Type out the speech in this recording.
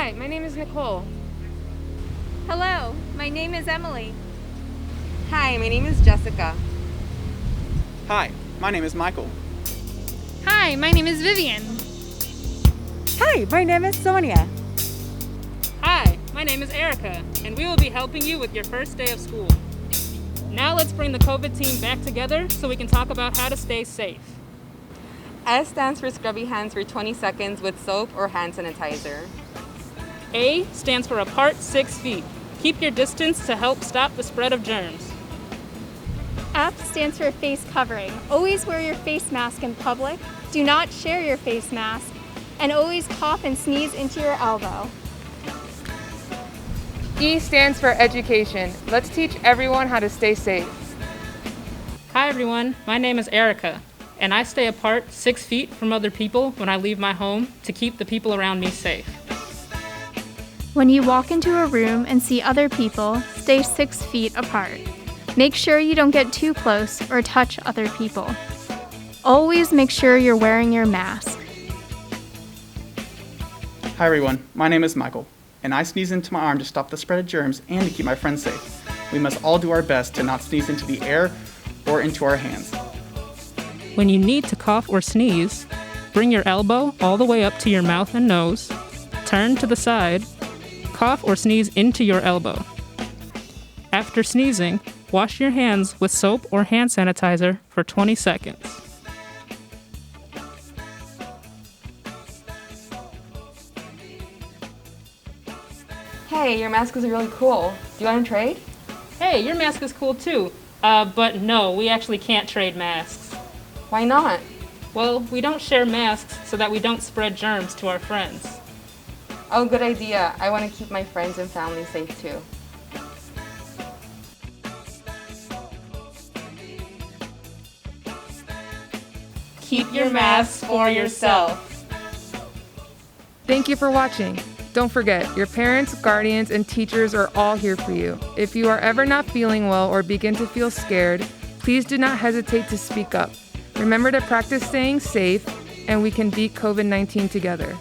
Hi, my name is Nicole. Hello, my name is Emily. Hi, my name is Jessica. Hi, my name is Michael. Hi, my name is Vivian. Hi, my name is Sonia. Hi, my name is Erica, and we will be helping you with your first day of school. Now let's bring the COVID team back together so we can talk about how to stay safe. S stands for scrub your hands for 20 seconds with soap or hand sanitizer. A stands for apart 6 feet. Keep your distance to help stop the spread of germs. F stands for face covering. Always wear your face mask in public. Do not share your face mask. And always cough and sneeze into your elbow. E stands for education. Let's teach everyone how to stay safe. Hi everyone, my name is Erica, and I stay apart 6 feet from other people when I leave my home to keep the people around me safe. When you walk into a room and see other people, stay 6 feet apart. Make sure you don't get too close or touch other people. Always make sure you're wearing your mask. Hi everyone, my name is Michael, and I sneeze into my arm to stop the spread of germs and to keep my friends safe. We must all do our best to not sneeze into the air or into our hands. When you need to cough or sneeze, bring your elbow all the way up to your mouth and nose, turn to the side, cough or sneeze into your elbow. After sneezing, wash your hands with soap or hand sanitizer for 20 seconds. Hey, your mask is really cool. Do you want to trade? Hey, your mask is cool too. But no, we actually can't trade masks. Why not? Well, we don't share masks so that we don't spread germs to our friends. Oh, good idea. I want to keep my friends and family safe too. Keep your masks for yourself. Thank you for watching. Don't forget, your parents, guardians, and teachers are all here for you. If you are ever not feeling well or begin to feel scared, please do not hesitate to speak up. Remember to practice staying safe, and we can beat COVID-19 together.